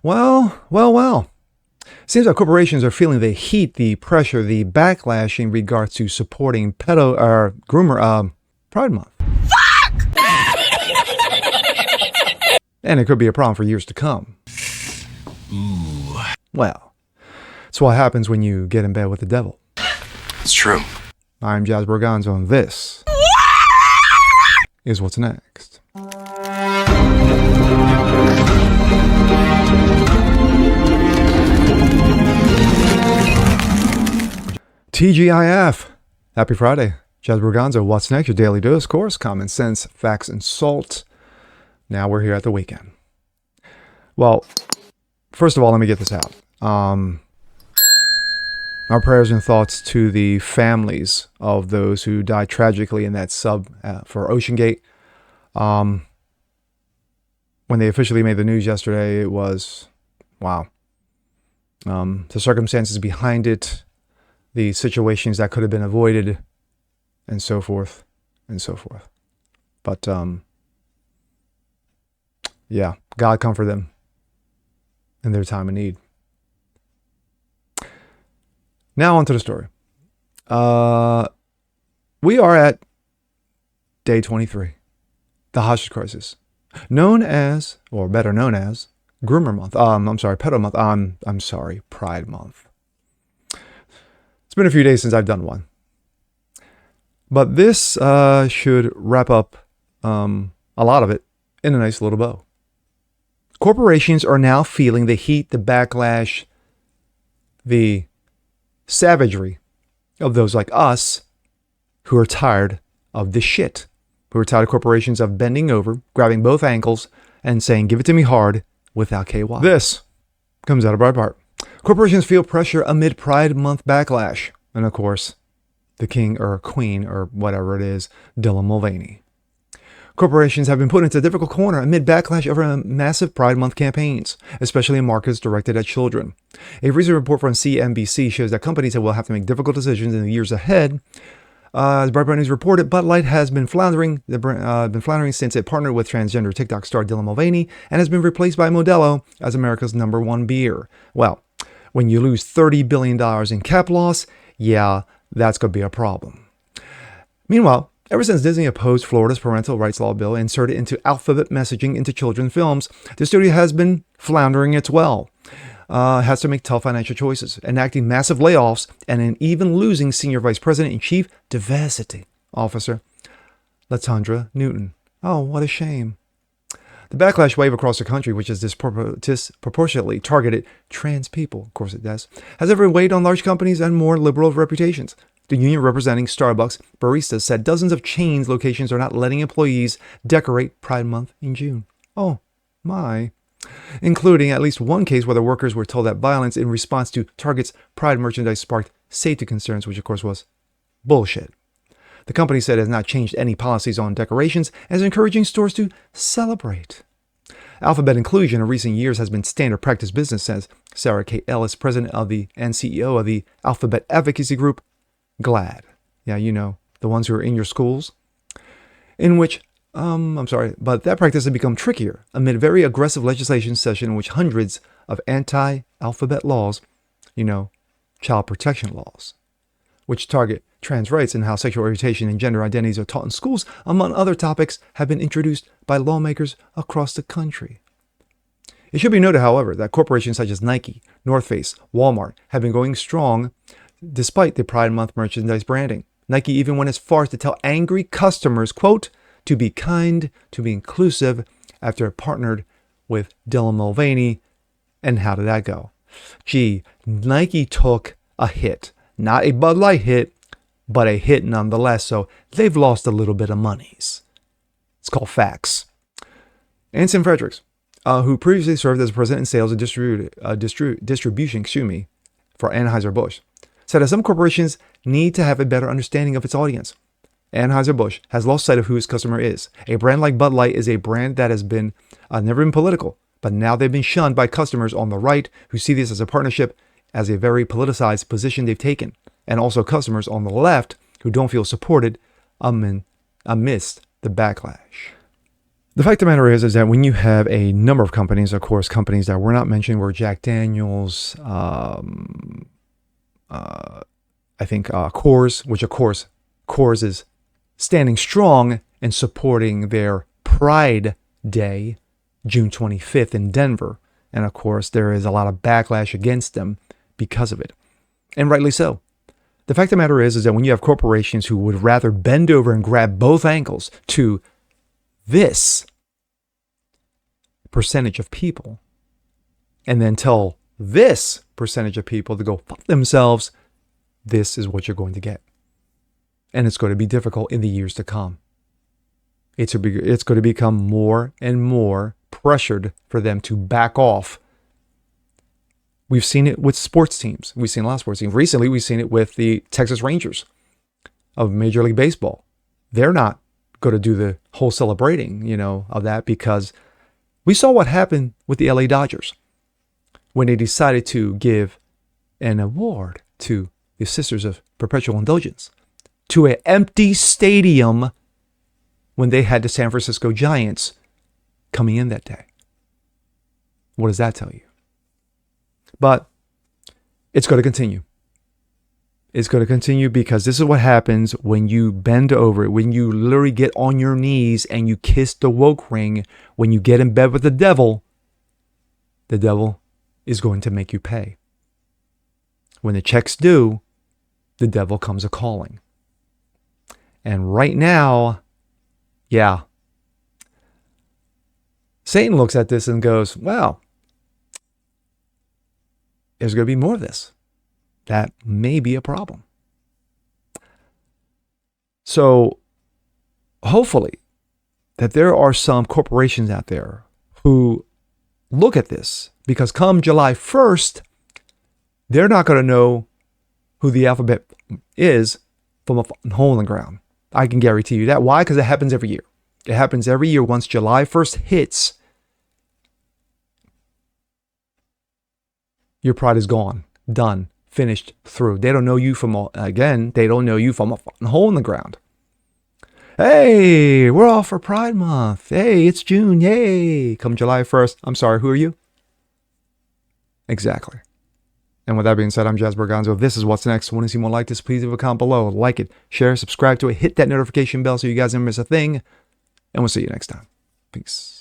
Well. Seems like corporations are feeling the heat, the pressure, the backlash in regards to supporting groomer Pride Month. Fuck! And it could be a problem for years to come. Ooh. Well, it's what happens when you get in bed with the devil. It's true. I'm Jazz Borganzo, and this is what's next. TGIF. Happy Friday. Jazz Borganzo, what's next? Your daily dose, course, common sense, facts, and salt. Now we're here at the weekend. Well, first of all, let me get this out. Our prayers and thoughts to the families of those who died tragically in that sub for Ocean Gate. When they officially made the news yesterday, it was, wow. The circumstances behind it, the situations that could have been avoided, and so forth, and so forth. But, yeah, God comfort them in their time of need. Now on to the story. We are at day 23, the hostage crisis, known as, or better known as, Groomer Month. Pedo Month. I'm sorry, Pride Month. It's been a few days since I've done one. But this should wrap up a lot of it in a nice little bow. Corporations are now feeling the heat, the backlash, the savagery of those like us who are tired of this shit. Who are tired of corporations of bending over, grabbing both ankles, and saying, give it to me hard without KY. This comes out of Breitbart. Corporations feel pressure amid Pride Month backlash. And of course, the king or queen or whatever it is, Dylan Mulvaney. Corporations have been put into a difficult corner amid backlash over massive Pride Month campaigns, especially in markets directed at children. A recent report from CNBC shows that companies will have to make difficult decisions in the years ahead. As Breitbart News reported, Bud Light has been floundering since it partnered with transgender TikTok star Dylan Mulvaney and has been replaced by Modelo as America's #1 beer. Well, when you lose $30 billion in cap loss, yeah, that's going to be a problem. Meanwhile, ever since Disney opposed Florida's parental rights law bill inserted into alphabet messaging into children's films, the studio has been floundering as well. Has to make tough financial choices, enacting massive layoffs, and even losing Senior Vice President and Chief Diversity Officer Latondra Newton. Oh, what a shame. The backlash wave across the country, which has disproportionately targeted trans people, of course it does, has ever weighed on large companies and more liberal reputations. The union representing Starbucks baristas said dozens of chains locations are not letting employees decorate Pride Month in June. Oh, my. Including at least one case where the workers were told that violence in response to Target's Pride merchandise sparked safety concerns, which of course was bullshit. The company said it has not changed any policies on decorations and is encouraging stores to celebrate. Alphabet inclusion in recent years has been standard practice business, says Sarah Kate Ellis, president of and CEO of the Alphabet advocacy group, GLAAD. Yeah, you know, the ones who are in your schools. In which, but that practice has become trickier amid a very aggressive legislation session in which hundreds of anti-alphabet laws, child protection laws, which target trans rights and how sexual orientation and gender identities are taught in schools, among other topics, have been introduced by lawmakers across the country. It should be noted, however, that corporations such as Nike, North Face, Walmart have been going strong despite the Pride Month merchandise branding. Nike even went as far as to tell angry customers, quote, to be kind, to be inclusive, after it partnered with Dylan Mulvaney. And how did that go? Gee, Nike took a hit. Not a Bud Light hit, but a hit nonetheless. So they've lost a little bit of monies. It's called facts. Anson Fredericks, who previously served as president in sales and distribution, for Anheuser-Busch, said that some corporations need to have a better understanding of its audience. Anheuser-Busch has lost sight of who its customer is. A brand like Bud Light is a brand that has been never been political, but now they've been shunned by customers on the right who see this as a partnership, as a very politicized position they've taken, and also customers on the left who don't feel supported amidst the backlash. The fact of the matter is that when you have a number of companies, of course, companies that we're not mentioning were Jack Daniels, I think Coors, which of course, Coors is standing strong and supporting their Pride Day, June 25th in Denver. And of course, there is a lot of backlash against them because of it. And rightly so. The fact of the matter is that when you have corporations who would rather bend over and grab both ankles to this percentage of people, and then tell this percentage of people to go fuck themselves, this is what you're going to get. And it's going to be difficult in the years to come. It's going to become more and more pressured for them to back off. We've seen it with sports teams. We've seen a lot of sports teams. Recently, we've seen it with the Texas Rangers of Major League Baseball. They're not going to do the whole celebrating, of that, because we saw what happened with the LA Dodgers when they decided to give an award to the Sisters of Perpetual Indulgence to an empty stadium when they had the San Francisco Giants coming in that day. What does that tell you? But it's going to continue. It's going to continue because this is what happens when you bend over it, when you literally get on your knees and you kiss the woke ring, when you get in bed with the devil is going to make you pay. When the check's due, the devil comes a calling. And right now, yeah, Satan looks at this and goes, well, there's going to be more of this. That may be a problem. So hopefully that there are some corporations out there who look at this, because come July 1st, they're not going to know who the alphabet is from a hole in the ground. I can guarantee you that. Why? Because it happens every year. It happens every year. Once July 1st hits, your pride is gone, done, finished, through. They don't know you from a hole in the ground. Hey, we're all for Pride Month. Hey, it's June. Yay. Come July 1st. I'm sorry, who are you? Exactly. And with that being said, I'm Jasper Gonzo. This is What's Next. Want to see more like this? Please leave a comment below. Like it, share, subscribe to it, hit that notification bell so you guys never miss a thing. And we'll see you next time. Peace.